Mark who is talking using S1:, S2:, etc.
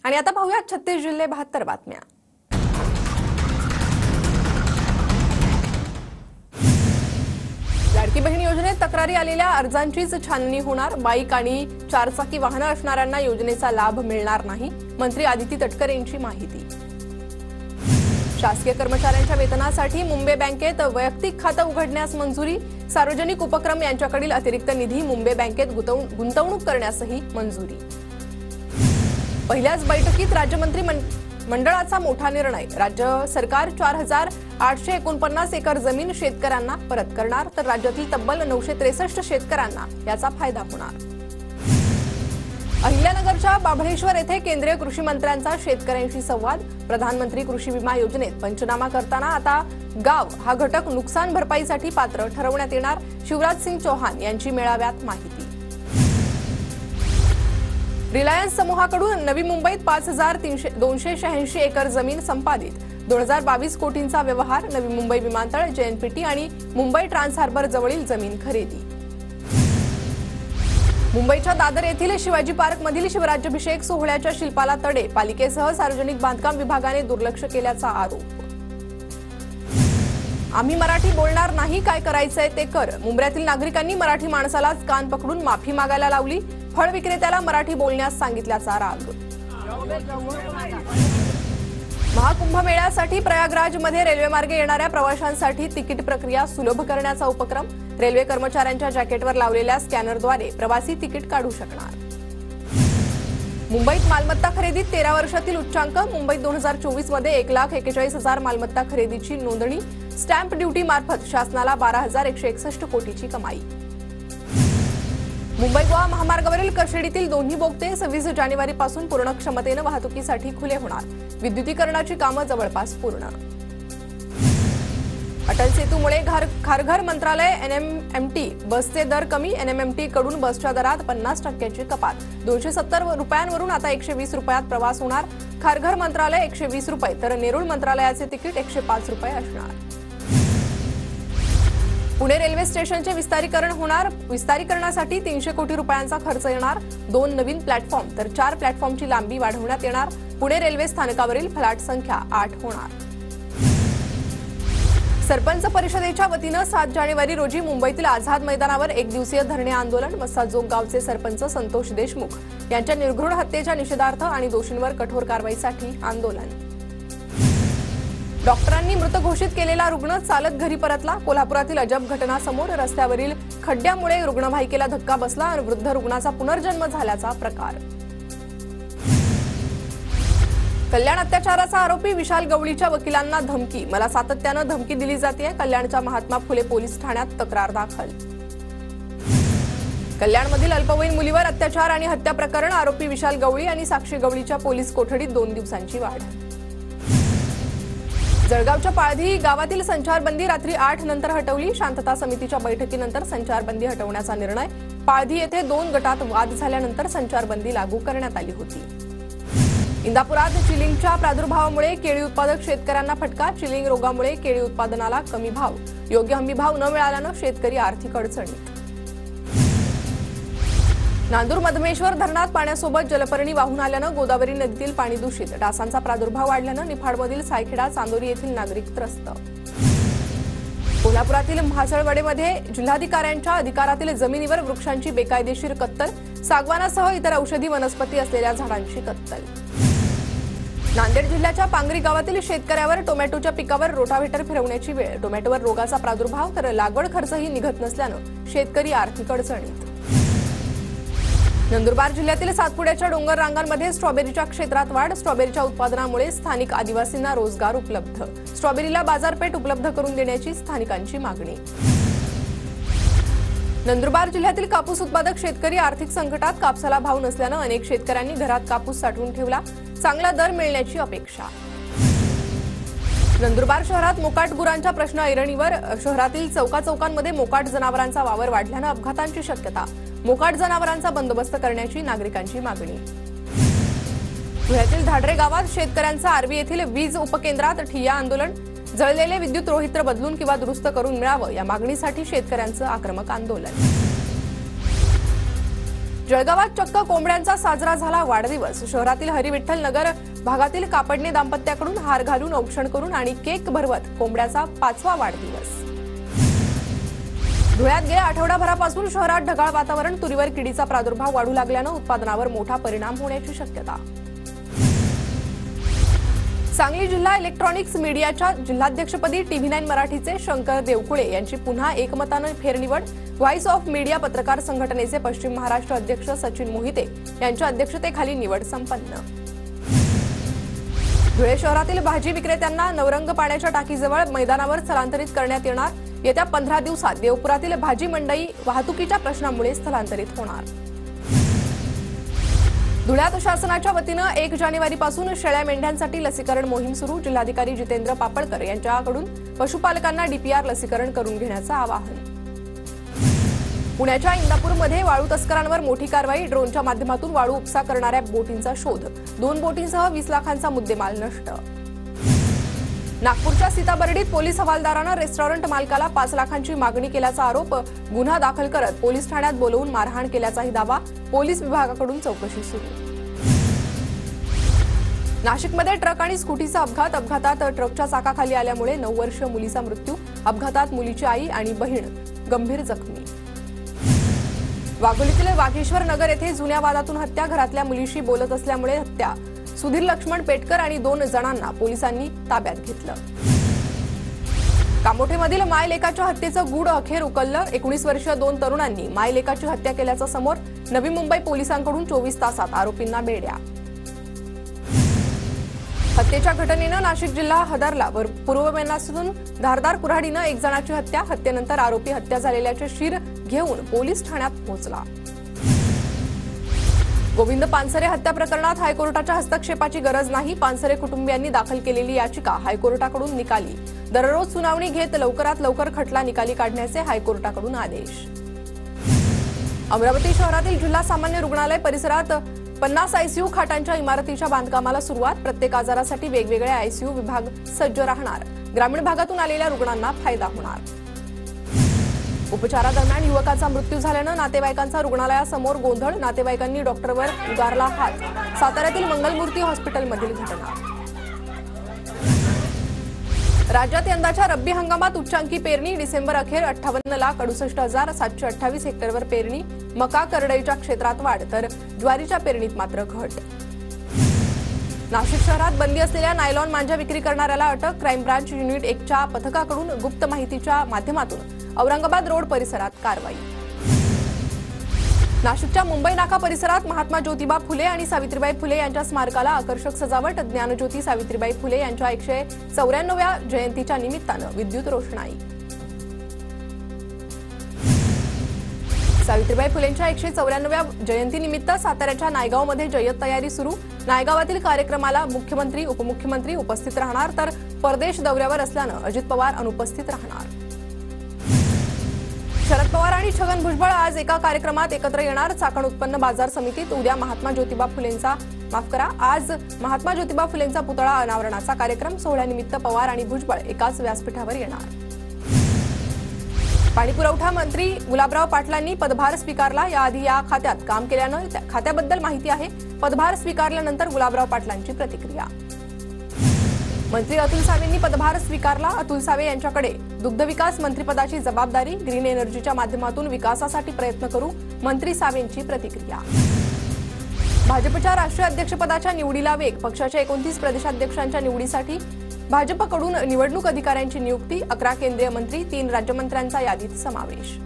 S1: आणि आता पाहूया 36 जिल्हे 72 बातम्या। लाडकी बहीण योजनेत तक्रारी आलेल्या अर्जांचीच छाननी होणार। बाईक आणि चारचाकी वाहनं असणाऱ्यांना योजनेचा लाभ मिळणार नाही। मंत्री आदिती तटकरे यांची माहिती। शासकीय कर्मचाऱ्यांच्या वेतनासाठी मुंबई बँकेत वैयक्तिक खातं उघडण्यास मंजुरी। सार्वजनिक उपक्रम यांच्याकडील अतिरिक्त निधी मुंबई बँकेत गुंतवणूक करण्यासही मंजुरी। पहिल्याच बैठकीत राज्यमंत्री मंडळाचा मोठा निर्णय। राज्य सरकार 4849 एकर जमीन शेतकऱ्यांना परत करणार, तर राज्यातील तब्बल 963 शेतकऱ्यांना याचा फायदा होणार। अहिल्यानगरच्या बाभळेश्वर येथे केंद्रीय कृषी मंत्र्यांचा शेतकऱ्यांशी संवाद। प्रधानमंत्री कृषी विमा योजनेत पंचनामा करताना आता गाव हा घटक नुकसान भरपाईसाठी पात्र ठरवण्यात येणार। शिवराज सिंग चौहान यांची मेळाव्यात माहिती। रिलायन्स समूहाकडून नवी मुंबईत 5286 एकर जमीन संपादित। 2022 कोटींचा व्यवहार। नवी मुंबई विमानतळ, JNPT आणि मुंबई ट्रान्स हार्बर जवळील जमीन खरेदी। मुंबईच्या दादर येथील शिवाजी पार्क मधील शिवराज्याभिषेक सोहळ्याच्या शिल्पाला तडे। पालिकेसह सार्वजनिक बांधकाम विभागाने दुर्लक्ष केल्याचा आरोप। आम्ही मराठी बोलणार नाही, काय करायचंय ते कर। मुंबईतील नागरिकांनी मराठी माणसालाच कान पकडून माफी मागायला लावली। फळ विक्रेत्याला मराठी बोलण्यास सांगितल्याचा राग। महाकुंभमेळ्यासाठी प्रयागराजमध्ये रेल्वेमार्गे येणाऱ्या प्रवाशांसाठी तिकीट प्रक्रिया सुलभ करण्याचा उपक्रम। रेल्वे कर्मचाऱ्यांच्या जॅकेटवर लावलेल्या स्कॅनरद्वारे प्रवासी तिकीट काढू शकणार। मुंबईत मालमत्ता खरेदीत 13 वर्षातील उच्चांक। मुंबईत 2024 मध्ये 1,41,000 मालमत्ता खरेदीची नोंदणी। स्टॅम्प ड्युटी मार्फत शासनाला 12,161 कोटीची कमाई। मुंबई गोवा महामार्गावरील कशेडीतील दोन्ही बोगदे 26 जानेवारीपासून पूर्ण क्षमतेने वाहतुकीसाठी खुले होणार। विद्युतीकरणाची कामं जवळपास पूर्ण। अटल सेतूमुळे खारघर मंत्रालय NMMT बसचे दर कमी। NMMT कडून बसच्या दरात 50% कपात। 270 रुपयांवरून आता 120 रुपयात प्रवास होणार। खारघर मंत्रालय 120 रुपये तर नेरूळ मंत्रालयाचे तिकीट 105 रुपये असणार। पुणे रेल्वे स्टेशनचे विस्तारीकरण होणार। विस्तारीकरणासाठी 300 कोटी रुपयांचा खर्च येणार। 2 नवीन प्लॅटफॉर्म तर 4 प्लॅटफॉर्मची लांबी वाढवण्यात येणार। पुणे रेल्वे स्थानकावरील फ्लॅट संख्या 8 होणार। सरपंच परिषदेच्या वतीनं 7 जानेवारी रोजी मुंबईतील आझाद मैदानावर एक दिवसीय धरणे आंदोलन। मस्साजोग गावचे सरपंच संतोष देशमुख यांच्या निर्घृण हत्येच्या निषेधार्थ आणि दोषींवर कठोर कारवाईसाठी आंदोलन। डॉक्टरांनी मृत घोषित केलेला रुग्ण चालत घरी परतला। कोल्हापुरातील अजब घटना समोर। रस्त्यावरील खड्ड्यामुळे रुग्णवाहिकेला धक्का बसला आणि वृद्ध रुग्णाचा पुनर्जन्म झाल्याचा प्रकार। कल्याण अत्याचाराचा आरोपी विशाल गवळीच्या वकिलांना धमकी। मला सातत्यानं धमकी दिली जाते। कल्याणच्या महात्मा फुले पोलीस ठाण्यात तक्रार दाखल। कल्याणमधील अल्पवयीन मुलीवर अत्याचार आणि हत्या प्रकरण। आरोपी विशाल गवळी आणि साक्षी गवळीच्या पोलीस कोठडीत 2 दिवसांची वाढ। जळगावच्या पाळधी गावातील संचारबंदी रात्री 8 नंतर हटवली। शांतता समितीच्या बैठकीनंतर संचारबंदी हटवण्याचा निर्णय। पाळधी येथे 2 गटात वाद झाल्यानंतर संचारबंदी लागू करण्यात आली होती। इंदापुरात चिलिंगच्या प्रादुर्भावामुळे केळी उत्पादक शेतकऱ्यांना फटका। चिलिंग रोगामुळे केळी उत्पादनाला कमी भाव। योग्य हमी भाव न मिळाल्यानं शेतकरी आर्थिक अडचणीत। नांदूर मधमेश्वर धरणात पाण्यासोबत जलपर्णी वाहून आल्यानं गोदावरी नदीतील पाणी दूषित। डासांचा प्रादुर्भाव वाढल्यानं निफाडमधील सायखेडा चांदोरी येथील नागरिक त्रस्त। कोल्हापुरातील म्हासळवाडीमध्ये जिल्हाधिकाऱ्यांच्या अधिकारातील जमिनीवर वृक्षांची बेकायदेशीर कत्तल। सागवानासह इतर औषधी वनस्पती असलेल्या झाडांची कत्तल। नांदेड जिल्ह्याच्या पांगरी गावातील शेतकऱ्यावर टोमॅटोच्या पिकावर रोटाव्हेटर फिरवण्याची वेळ। टोमॅटोवर रोगाचा प्रादुर्भाव तर लागवड खर्चही निघत नसल्यानं शेतकरी आर्थिक अडचणीत। नंदुरबार जिल्ह्यातील सातपुड्याच्या डोंगर रांगांमध्ये स्ट्रॉबेरीच्या क्षेत्रात वाढ। स्ट्रॉबेरीच्या उत्पादनामुळे स्थानिक आदिवासींना रोजगार उपलब्ध। स्ट्रॉबेरीला बाजारपेठ उपलब्ध करून देण्याची स्थानिकांची मागणी। नंदुरबार जिल्ह्यातील कापूस उत्पादक शेतकरी आर्थिक संकटात। कापसाला भाव नसल्यानं अनेक शेतकऱ्यांनी घरात कापूस साठवून ठेवला। चांगला दर मिळण्याची अपेक्षा। नंदुरबार शहरात मोकाट गुरांच्या प्रश्न ऐरणीवर। शहरातील चौकाचौकांमध्ये मोकाट जनावरांचा वावर वाढल्यानं अपघातांची शक्यता। मोकाट जनावरांचा बंदोबस्त करण्याची नागरिकांची मागणी। धुळ्यातील धाडरे गावात शेतकऱ्यांचा आर्वी येथील वीज उपकेंद्रात ठिय्या आंदोलन। जळलेले विद्युत रोहित्र बदलून किंवा दुरुस्त करून मिळावं या मागणीसाठी शेतकऱ्यांचं आक्रमक आंदोलन। जळगावात चक्क कोंबड्यांचा साजरा झाला वाढदिवस। शहरातील हरिविठ्ठल नगर भागातील कापडणे दाम्पत्याकडून हार घालून औक्षण करून आणि केक भरवत कोंबड्याचा 5वा वाढदिवस। धुळ्यात गेल्या आठवडाभरापासून शहरात ढगाळ वातावरण, तुरीवर किडीचा प्रादुर्भाव वाढू लागल्याने उत्पादनावर मोठा परिणाम होण्याची शक्यता। सांगली जिल्हा इलेक्ट्रॉनिक्स मीडियाच्या जिल्हाध्यक्षपदी TV9 मराठीचे शंकर देवकुळे यांची पुन्हा एकमताने फेरनिवड। व्हॉइस ऑफ मीडिया पत्रकार संघटनेचे पश्चिम महाराष्ट्र अध्यक्ष सचिन मोहिते यांच्या अध्यक्षतेखाली निवड संपन्न। धुळे शहरातील भाजी विक्रेत्यांना नवरंग पाण्याच्या टाकीजवळ मैदानावर स्थलांतरित करण्यात येणार। येत्या 15 दिवसात देवपुरातील भाजी मंडई वाहतुकीच्या प्रश्नामुळे स्थलांतरित होणार। धुळ्यात शासनाच्या वतीनं 1 जानेवारीपासून शेळ्या मेंढ्यांसाठी लसीकरण मोहीम सुरू। जिल्हाधिकारी जितेंद्र पापळकर यांच्याकडून पशुपालकांना DPR लसीकरण करून घेण्याचं आवाहन। पुण्याच्या इंदापूरमध्ये वाळू तस्करांवर मोठी कारवाई। ड्रोनच्या माध्यमातून वाळू उपसा करणाऱ्या बोटींचा शोध। 2 बोटींसह 20 लाखांचा मुद्देमाल नष्ट। नागपूरच्या सीताबर्डीत पोलीस हवालदारानं रेस्टॉरंट मालकाला 5 लाखांची मागणी केल्याचा आरोप। गुन्हा दाखल करत पोलीस ठाण्यात बोलवून मारहाण केल्याचाही दावा। पोलीस विभागाकडून चौकशी सुरू। नाशिकमध्ये ट्रक आणि स्कूटीचा अपघात। अपघातात ट्रकच्या चाकाखाली आल्यामुळे 9 वर्षीय मुलीचा मृत्यू। अपघातात मुलीची आई आणि बहीण गंभीर जखमी। वाघोलीतील वाघेश्वर नगर येथे जुन्या वादातून हत्या। घरातल्या मुलीशी बोलत असल्यामुळे हत्या। सुधीर लक्ष्मण पेटकर आणि 2 जणांना पोलिसांनी ताब्यात घेतलं। कामोठेमधील मायलेकाच्या हत्येचं गूढ अखेर उकललं। 19 वर्षीय 2 तरुणांनी मायलेकाची हत्या केल्याचं समोर। नवी मुंबई पोलिसांकडून 24 तासात आरोपींना बेड्या। हत्येच्या घटनेनं नाशिक जिल्हा हादरला। पूर्वमेनासून धारदार कुऱ्हाडीनं 1 जणाची हत्या। हत्येनंतर आरोपी हत्या झालेल्याचे शीर घेऊन पोलीस ठाण्यात पोहोचला। गोविंद पानसरे हत्या प्रकरणात हायकोर्टाच्या हस्तक्षेपाची गरज नाही। पानसरे कुटुंबियांनी दाखल केलेली याचिका हायकोर्टाकडून निकाली। दररोज सुनावणी घेत लवकरात लवकर खटला निकाली काढण्याचे हायकोर्टाकडून आदेश। अमरावती शहरातील जिल्हा सामान्य रुग्णालय परिसरात 50 ICU खाटांच्या इमारतीच्या बांधकामाला सुरुवात। प्रत्येक आजारासाठी वेगवेगळे ICU विभाग सज्ज राहणार। ग्रामीण भागातून आलेल्या रुग्णांना फायदा होणार। उपचारादरम्यान युवकाचा मृत्यू झाल्यानं नातेवाईकांचा रुग्णालयासमोर गोंधळ। नातेवाईकांनी डॉक्टरवर उगारला हात। साताऱ्यातील मंगलमूर्ती हॉस्पिटलमधील घटना। राज्यात यंदाच्या रब्बी हंगामात उच्चांकी पेरणी। डिसेंबर अखेर 58,68,728 हेक्टरवर पेरणी। मका करडईच्या क्षेत्रात वाढ, तर ज्वारीच्या पेरणीत मात्र घट। नाशिक शहरात बंदी असलेल्या नायलॉन मांजा विक्री करणाऱ्याला अटक। क्राईम ब्रांच युनिट 1च्या पथकाकडून गुप्त माहितीच्या माध्यमातून औरंगाबाद रोड परिसरात कारवाई। नाशिकच्या मुंबई नाका परिसरात महात्मा ज्योतिबा फुले आणि सावित्रीबाई फुले यांच्या स्मारकाला आकर्षक सजावट। ज्ञानज्योती सावित्रीबाई फुले यांच्या 194व्या जयंतीच्या निमित्तानं विद्युत रोषणाई। सावित्रीबाई फुलेंच्या 194व्या जयंतीनिमित्त साताऱ्याच्या नायगावमध्ये जय्यत तयारी सुरू। नायगावातील कार्यक्रमाला मुख्यमंत्री, उपमुख्यमंत्री उपस्थित राहणार, तर परदेश दौऱ्यावर असल्यानं अजित पवार अनुपस्थित राहणार। शरद पवार आणि छगन भुजबळ आज एका कार्यक्रमात एकत्र येणार। चाकण उत्पन्न बाजार समितीत उद्या आज महात्मा ज्योतिबा फुलेंचा पुतळा अनावरणाचा कार्यक्रम। सोहळ्यानिमित्त पवार आणि भुजबळ एकाच व्यासपीठावर येणार। पाणीपुरवठा मंत्री गुलाबराव पाटलांनी पदभार स्वीकारला। याआधी या खात्यात काम केल्यानं खात्याबद्दल माहिती आहे। पदभार स्वीकारल्यानंतर गुलाबराव पाटलांची प्रतिक्रिया। मंत्री अतुल सावेंनी पदभार स्वीकारला। अतुल सावे यांच्याकडे दुग्धविकास मंत्रिपदाची जबाबदारी। ग्रीन एनर्जीच्या माध्यमातून विकासासाठी प्रयत्न करू, मंत्री सावेंची प्रतिक्रिया। भाजपच्या राष्ट्रीय अध्यक्षपदाच्या निवडीला वेग। पक्षाच्या 29 प्रदेशाध्यक्षांच्या निवडीसाठी भाजपकडून निवडणूक अधिकाऱ्यांची नियुक्ती। 11 केंद्रीय मंत्री, 3 राज्यमंत्र्यांचा यादीत समावेश।